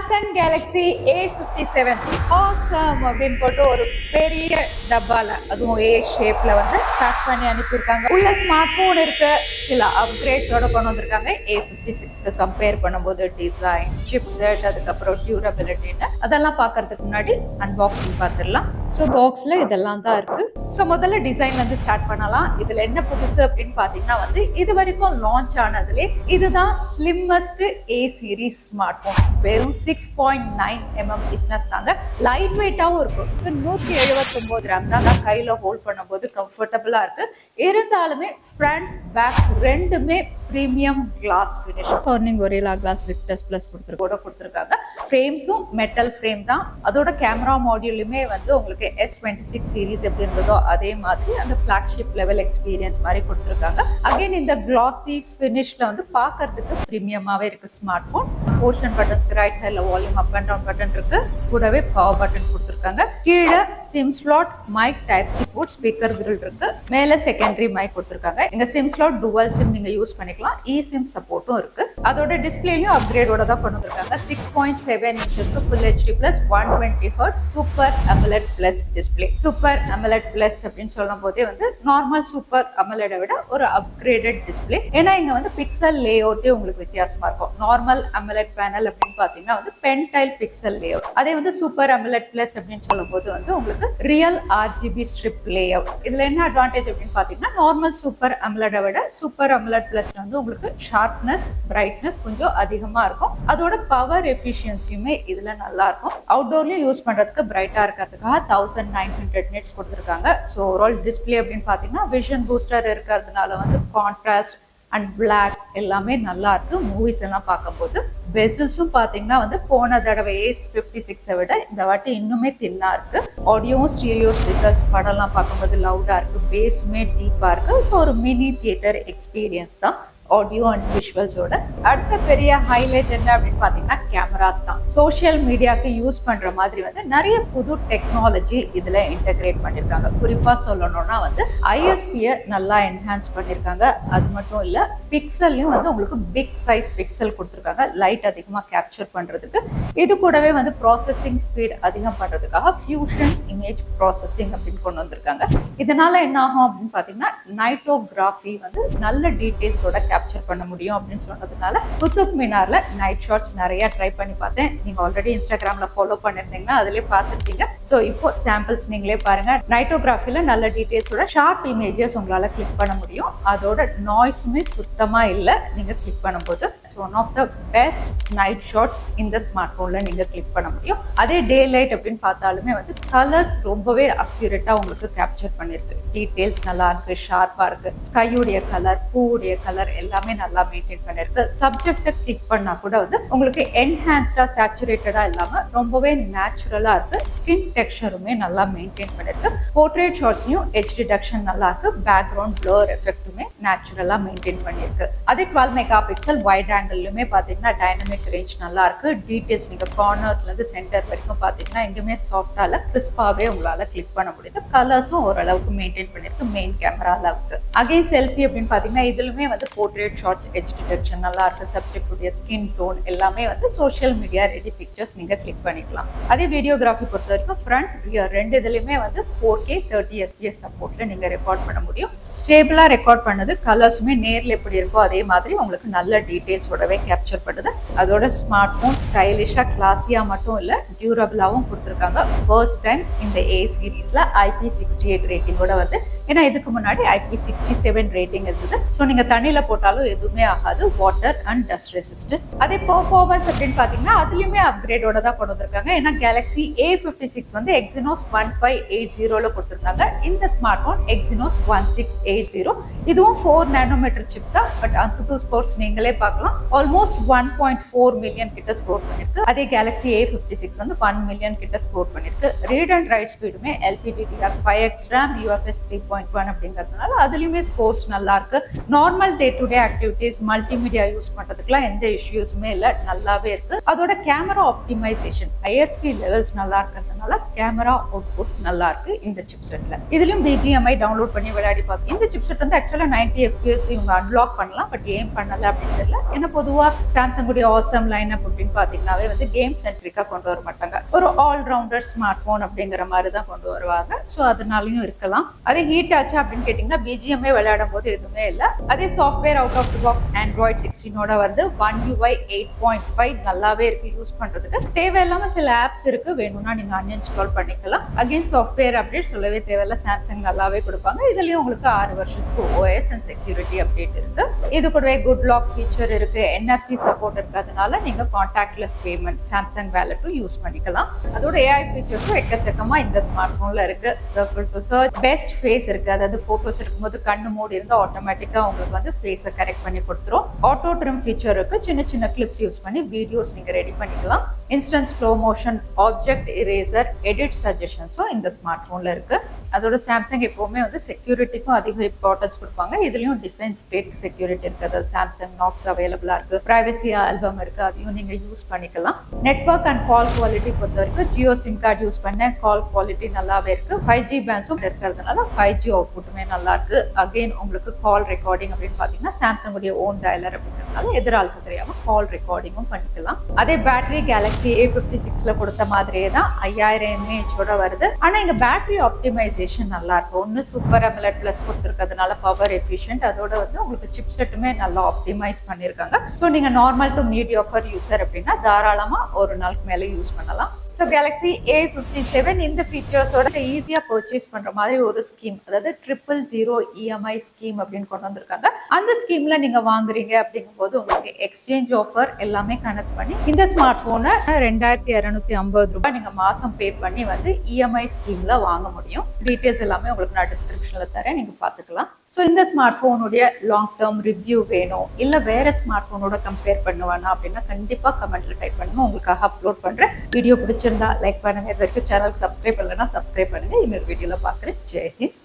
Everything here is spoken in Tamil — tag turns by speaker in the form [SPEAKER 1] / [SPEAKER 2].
[SPEAKER 1] சாம்சங் கேலக்ஸி A57 ஆசம் அப்படின்னு போட்டு ஒரு பெரிய டப்பால அதுவும் ஏ ஷேப்ல வந்து பேக் பண்ணி அனுப்பியிருக்காங்க. உள்ள ஸ்மார்ட் போன் இருக்கு, சில அப்கிரேட்ஸோட கொண்டு வந்திருக்காங்க. A56க்கு கம்பேர் பண்ணும்போது டிசைன், சிப் செட், அதுக்கப்புறம் டியூரபிலிட்டின்னு அதெல்லாம் பார்க்கறதுக்கு முன்னாடி அன்பாக்சிங் பார்த்துடலாம். ஸோ பாக்ஸ்ல இதெல்லாம் தான் இருக்கு. ஸோ முதல்ல டிசைன்ல இருந்து ஸ்டார்ட் பண்ணலாம். இதுல என்ன புதுசு அப்படின்னு பாத்தீங்கன்னா வந்து இது வரைக்கும் லான்ச் ஆனதுலே இதுதான் slimmest A series smart phone. வெறும் 6.9 திக்னஸ் தாங்க. லைட் வெயிட்டாவும் இருக்கும். 179 கிராம் தான் கையில ஹோல்ட் பண்ணும்போது கம்ஃபர்டபுளா இருக்கு. இருந்தாலுமே ஃப்ரண்ட் பேக் ரெண்டுமே premium glass finish. Corning Gorilla Glass Victus plus கொடுத்துருக்காங்க. ஃப்ரேம்ஸும் மெட்டல் ஃப்ரேம் தான். அதோட கேமரா மாடியூலுமே வந்து உங்களுக்கு S26 சீரிஸ் எப்படி இருந்ததோ அதே மாதிரி அந்த ஃபிளாக்ஷிப் லெவல் எக்ஸ்பீரியன்ஸ் மாதிரி கொடுத்துருக்காங்க. அகைன் இந்த கிளாசி ஃபினிஷ்ல வந்து பார்க்கறதுக்கு பிரீமியமாவே இருக்கு ஸ்மார்ட் போன். போர்ஷன் பட்டன்ஸ்க்கு ரைட் சைட்ல volume up and down button இருக்கு, கூடவே பவர் பட்டன் கொடுத்துருக்காங்க. கீழே SIM slot, mic, type C port, speaker grill இருக்கு. மேல செகண்டரி மைக் கொடுத்துருக்காங்க. இங்க சிம் ஸ்லாட் டுவல் சிம் நீங்க யூஸ் பண்ணிக்கலாம். இ சிம் சப்போர்ட்டும் இருக்கு. அதோட டிஸ்பிளேலயும் அப்கிரேடோட தான் கொண்டு வந்திருக்காங்க. 6.7 இன்ச்சஸ்க்கு Full HD Plus 120 Hz super AMOLED Plus display. Super AMOLED Plus அப்படின்னு சொல்லும் போதே வந்து நார்மல் சூப்பர் AMOLED விட ஒரு அப்கிரேடட் டிஸ்பிளே. ஏன்னா இங்க வந்து பிக்சல் லேஅவுட்டே உங்களுக்கு வித்தியாசமா இருக்கும். நார்மல் AMOLED பேனல் அப்படின்னு பாத்தீங்கன்னா வந்து பென்டைல் பிக்சல் லேஅவுட். அதே வந்து சூப்பர் AMOLED Plus அப்படின்னு சொல்லும் போது வந்து உங்களுக்கு ரியல் RGB ஸ்ட்ரிப் லேஅவுட். இதுல என்ன அட்வான்டேஜ் அப்படின்னு பாத்தீங்கன்னா நார்மல் சூப்பர் AMOLED விட சூப்பர் AMOLED Plus வந்து உங்களுக்கு ஷார்ப்னஸ், பிரைட்னஸ் கொஞ்சம் அதிகமா இருக்கும். அதோட பவர் எஃபிஷியன்சியுமே இதுல நல்லா இருக்கும். அவுட்டோர்லயும் யூஸ் பண்றதுக்கு பிரைட்டா இருக்கிறதுக்காக 1900 nits கொடுத்துருக்காங்க. ஸோ ஓவரால் டிஸ்பிளே அப்படின்னு பாத்தீங்கன்னா விஷன் பூஸ்டர் இருக்கிறதுனால வந்து கான்ட்ராஸ்ட் அண்ட் பிளாக்ஸ் எல்லாமே நல்லா இருக்கு. மூவிஸ் எல்லாம் பார்க்கும்போது பெசில்ஸும் பாத்தீங்கன்னா வந்து போன தடவை A56 விட இந்த வாட்டி இன்னுமே தின்னா இருக்கு. ஆடியோவும் ஸ்டீரியோ ஸ்பீக்கர்ஸ் படம்லாம் பார்க்கும்போது லவுடா இருக்கு. பேஸுமே டீப்பா இருக்கு. ஸோ ஒரு மினி தியேட்டர் எக்ஸ்பீரியன்ஸ் தான் ஆடியோ அண்ட் விஷுவல்ஸோட. அடுத்த பெரிய ஹைலைட் என்ன அப்படின்னு பாத்தீங்கன்னா கேமராஸ் தான். சோஷியல் மீடியாவுக்கு யூஸ் பண்ற மாதிரி வந்து நிறைய புது டெக்னாலஜி இதுல இன்டகிரேட் பண்ணிருக்காங்க. குறிப்பா சொல்லணும்னா வந்து ISP-ய நல்லா என்ஹான்ஸ் பண்ணிருக்காங்க. அது மட்டும் இல்ல பிக்சல்லையும் வந்து உங்களுக்கு பிக் சைஸ் பிக்சல் கொடுத்துருக்காங்க, லைட் அதிகமா கேப்சர் பண்றதுக்கு. இது கூடவே வந்து ப்ராசஸிங் ஸ்பீட் அதிகம் பண்றதுக்காக ஃபியூஷன் இமேஜ் ப்ராசஸிங் அப்படின்னு கொண்டு வந்திருக்காங்க. இதனால என்ன ஆகும் அப்படின்னு பாத்தீங்கன்னா நைட்டோகிராஃபி வந்து நல்ல டீடைல்ஸோட கேப்சர் பண்ண முடியும் அப்படின்னு சொன்னதுனால குத்துப் மினார்ல நைட் ஷாட்ஸ் நிறைய ட்ரை பண்ணி பார்த்தேன். நீங்க ஆல்ரெடி இன்ஸ்டாகிராம்ல ஃபாலோ பண்ணிருந்தீங்கன்னா அதிலே பார்த்துருப்பீங்க. ஸோ இப்போ சாம்பிள்ஸ் நீங்களே பாருங்க. நைட்டோகிராஃபில நல்ல டீடைல்ஸோட ஷார்ப் இமேஜஸ் உங்களால கிளிக் பண்ண முடியும். அதோட நாய்ஸுமே சுத்தமா இல்லை நீங்க கிளிக் பண்ணும்போது. One of the best night shots இந்த ஸ்மார்ட் போன்ல நீங்க கிளிக் பண்ண முடியும். அதே டே லைட் அப்படின்னு பார்த்தாலுமே வந்து கலர்ஸ் ரொம்பவே அக்யூரேட்டா உங்களுக்கு கேப்சர் பண்ணிருக்கு. டீடைல்ஸ் நல்லா இருக்கு, ஷார்ப்பா இருக்கு. ஸ்கையுடைய கலர், பூவுடைய கலர் எல்லாமே நல்லா மெயின்டைன் பண்ணிருக்கு. சப்ஜெக்டை கிளிக் பண்ணா கூட வந்து உங்களுக்கு என்ஹான்ஸ்டா சேச்சுரேட்டடா இல்லாம ரொம்பவே நேச்சுரலா இருக்கு. ஸ்கின் டெக்ஸ்சருமே நல்லா மெயின்டைன் பண்ணிருக்கு. போர்ட்ரேட் ஷாட்ஸ்லயும் எட்ஜ் டிடக்ஷன் நல்லா இருக்கு. பேக்ரவுண்ட் ப்ளர் எஃபெக்ட்டுமே நேச்சுரலா மெயின்டைன் பண்ணிருக்கு. அதே 12 மெகா பிக்சல் வைட் ஆங்கிள்லயுமே பாத்தீங்கன்னா டைனமிக் ரேஞ்ச் நல்லா இருக்கு. டீடைல்ஸ் நீங்க கார்னர்ஸ்ல இருந்து சென்டர் வரைக்கும் பாத்தீங்கன்னா எங்கேயுமே சாஃப்டா இல்ல, கிறிஸ்பாவே உங்களால கிளிக் பண்ண முடியுது. கலர்ஸும் ஓரளவுக்கு மெயின்டைன் பண்ணிருக்கு மெயின் கேமரா அளவுக்கு. அகைன் செல்ஃபி அப்படின்னு பாத்தீங்கன்னா இதுலுமே வந்து போர்ட்ரேட் ஷாட்ஸ், எட்ஜ் டிடெக்ஷன் நல்லா இருக்கு. சப்ஜெக்ட் உடைய ஸ்கின் டோன் எல்லாமே வந்து சோஷியல் மீடியா ரெடி பிக்சர்ஸ் நீங்க கிளிக் பண்ணிக்கலாம். அதே வீடியோகிராஃபி பொறுத்த வரைக்கும் ஃப்ரண்ட் ரியர் ரெண்டு இதுலயுமே வந்து 4K 30 FPS சப்போர்ட்ல நீங்க ரெக்கார்ட் பண்ண முடியும். ஸ்டேபிளா ரெக்கார்ட் பண்ணது. கலர்ஸுமே நேர்ல எப்படி இருக்கோ அதே மாதிரி உங்களுக்கு நல்ல டீடைல்ஸோடவே கேப்சர் பண்ணுது. அதோட ஸ்மார்ட் போன் ஸ்டைலிஷா கிளாஸியா மட்டும் இல்ல டியூரபிளாவும் கொடுத்துருக்காங்க. ஃபர்ஸ்ட் டைம் இந்த A சீரீஸ்ல IP68 ரேட்டிங்கோட வந்து, ஏன்னா இதுக்கு முன்னாடி IP67 ரேட்டிங் இருந்தது. ஸோ நீங்க தண்ணியில போட்டாலும் எதுவுமே ஆகாது. Water and dust resistant. அதே பெர்ஃபார்மன்ஸ் அப்படின்னு பாத்தீங்கன்னா அதுலயுமே அப்கிரேடோட தான் கொண்டு வந்திருக்காங்க. ஏன்னா கேலக்ஸி A56 வந்து Exynos 1580ல கொடுத்திருந்தாங்க. இந்த ஸ்மார்ட் போன் Exynos 1680. இதுவும் 4 நானோமீட்டர் சிப் தான். பட் AnTuTu ஸ்கோர்ஸ் நீங்களே பார்க்கலாம். ஆல்மோஸ்ட் 1.4 மில்லியன் கிட்ட ஸ்கோர் பண்ணிருக்கு. அதே கேலக்ஸி A56 வந்து 1 மில்லியன் கிட்ட ஸ்கோர் பண்ணிருக்கு. ரீட் அண்ட் ரைட் ஸ்பீடுமே LPDDR5X RAM, UFS 3.0 8.1 அப்படிங்கிறதுனால அதுலயுமே ஸ்கோர்ஸ் நல்லா இருக்கு. Normal day to day activities multimedia use பண்றதுக்குலாம் எந்த இஷ்யூஸுமே இல்லை, நல்லாவே இருக்கு. அதோட கேமரா ஆப்டிமைசேஷன் ஐஎஸ்பி லெவல்ஸ் நல்லா இருக்கிறதுனால கேமரா அவுட்புட் நல்லா இருக்கு இந்த சிப்செட்ல. இதுலயும் பிஜிஎம்ஐ டவுன்லோட் பண்ணி விளையாடி பார்த்தோம். இந்த சிப்செட் வந்து ஆக்சுவலா 90 FPS இவங்க அன்லாக் பண்ணலாம், பட் ஏன் பண்ணல அப்படின்னு தெரியல. ஏன்னா பொதுவா சாம்சங் உடைய ஆசம் லைன் அப் அப்படின்னு பாத்தீங்கன்னாவே வந்து கேம் சென்ட்ரிக்கா கொண்டு வர மாட்டாங்க, ஒரு ஆல்ரவுண்டர் ஸ்மார்ட் போன் அப்படிங்கிற மாதிரி தான் கொண்டு வருவாங்க. ஸோ அதனாலயும் இருக்கலாம். அதே ஹீட் ஆச்சு அப்படின்னு கேட்டீங்கன்னா பிஜிஎம்ஐ விளையாடும் போது எதுவுமே இல்லை. அதே software out of the box Android 16 வந்து One UI 8.5 நல்லாவே இருக்கு யூஸ் பண்றதுக்கு. தேவையில்லாம சில ஆப்ஸ் இருக்கு, வேணும்னா நீங்க அன்இன்ஸ்டால் பண்ணிக்கலாம். அகைன் சாஃப்ட்வேர் அப்டேட் சொல்லவே தேவையில்ல, சாம்சங் நல்லாவே கொடுப்பாங்க. இதுலயும் உங்களுக்கு 6 வருஷத்துக்கு OS அண்ட் செக்யூரிட்டி அப்டேட் இருக்கு. இது கூடவே குட் லாக் ஃபீச்சர் இருக்கு, NFC சப்போர்ட் இருக்கு. அதனால நீங்க கான்டாக்ட்லெஸ் பேமெண்ட் சாம்சங் வேலட்டும் யூஸ் பண்ணிக்கலாம். அதோட AI ஃபீச்சர்ஸும் எக்கச்சக்கமா இந்த ஸ்மார்ட் போன்ல இருக்கு. Circle to search, best face இருக்கு, அதாவது போட்டோஸ் எடுக்கும்போது கண்ணு மூடி இருந்தா ஆட்டோமேட்டிக்கா உங்களுக்கு வந்து ஃபேஸை கரெக்ட் பண்ணி கொடுத்துரும். ஆட்டோ ட்ரிம் ஃபீச்சர் இருக்கு, சின்ன சின்ன கிளிப்ஸ் யூஸ் பண்ணி வீடியோஸ் நீங்க ரெடி பண்ணிக்கலாம். Instant slow motion, object eraser, edit சஜஷன்ஸும் இந்த ஸ்மார்ட் போன்ல இருக்கு. அதோட சாம்சங் எப்பவுமே வந்து செக்யூரிட்டிக்கும் அதிக இம்பார்ட்டன்ஸ் கொடுப்பாங்க. இதுலயும் டிஃபென்ஸ் கிரேட் செக்யூரிட்டி இருக்கு, அதாவது சாம்சங் நாக்ஸ் அவைலபிளா இருக்கு, பிரைவசி ஆல்பம் இருக்கு, அதையும் நீங்க யூஸ் பண்ணிக்கலாம். நெட்வொர்க் அண்ட் கால் குவாலிட்டி பொறுத்த வரைக்கும் ஜியோ சிம் கார்டு யூஸ் பண்ண கால் குவாலிட்டி நல்லாவே இருக்கு. 5G பேண்ட்ஸும் இருக்கிறதுனால 5G அவுட்புட்டுமே நல்லா இருக்கு. அகைன் உங்களுக்கு கால் ரெக்கார்டிங் அப்படின்னு பாத்தீங்கன்னா சாம்சங் உடைய ஓன் டயலர் அப்படிங்கிறதுனால எதிராளுக்கு தெரியாம கால் ரெக்கார்டிங்கும் பண்ணிக்கலாம். அதே பேட்டரி கேலக்ஸி A56ல கொடுத்த மாதிரியே தான் 5000 mAh வருது. ஆனா இங்க பேட்டரி ஆப்டிமைசேஷன் நல்லா இருக்கும். ஒன்னு சூப்பர் AMOLED பிளஸ் கொடுத்துருக்கிறதுனால பவர் எஃபிஷியன்ட், அதோட வந்து உங்களுக்கு சிப்செட்டுமே நல்லா ஆப்டிமைஸ் பண்ணிருக்காங்க. ஸோ நீங்க நார்மல் டு மீடியோக்கர் யூசர் அப்படின்னா தாராளமா ஒரு நாளுக்கு மேலே யூஸ் பண்ணலாம். ஸோ கேலக்ஸி A57 இந்த ஃபீச்சர்ஸோட ஈஸியாக பர்ச்சேஸ் பண்ணுற மாதிரி ஒரு ஸ்கீம், அதாவது 000 EMI ஸ்கீம் அப்படின்னு கொண்டு வந்திருக்காங்க. அந்த ஸ்கீமில் நீங்கள் வாங்குறீங்க அப்படிங்கும்போது உங்களுக்கு எக்ஸ்சேஞ்ச் ஆஃபர் எல்லாமே கனெக்ட் பண்ணி இந்த ஸ்மார்ட் ஃபோனை 2250 ரூபாய் நீங்கள் மாதம் பே பண்ணி வந்து EMI ஸ்கீமில் வாங்க முடியும். டீட்டெயில்ஸ் எல்லாமே உங்களுக்கு நான் டிஸ்கிரிப்ஷனில் தரேன், நீங்கள் பார்த்துக்கலாம். ஸோ இந்த ஸ்மார்ட் ஃபோனுடைய லாங் டேர்ம் ரிவ்யூ வேணும், இல்லை வேற ஸ்மார்ட் ஃபோனோட கம்பேர் பண்ணுவானா அப்படின்னா கண்டிப்பாக கமெண்ட்ல டைப் பண்ணுங்க, உங்களுக்காக அப்லோட் பண்ணுறேன். வீடியோ பிடிச்சிருந்தா லைக் பண்ணுங்க, இது வரைக்கும் சேனல் சப்ஸ்கிரைப் பண்ணலன்னா சப்ஸ்கிரைப் பண்ணுங்க. இன்னொரு வீடியோவில் பார்க்குறேன். ஜெய் ஹிந்த்.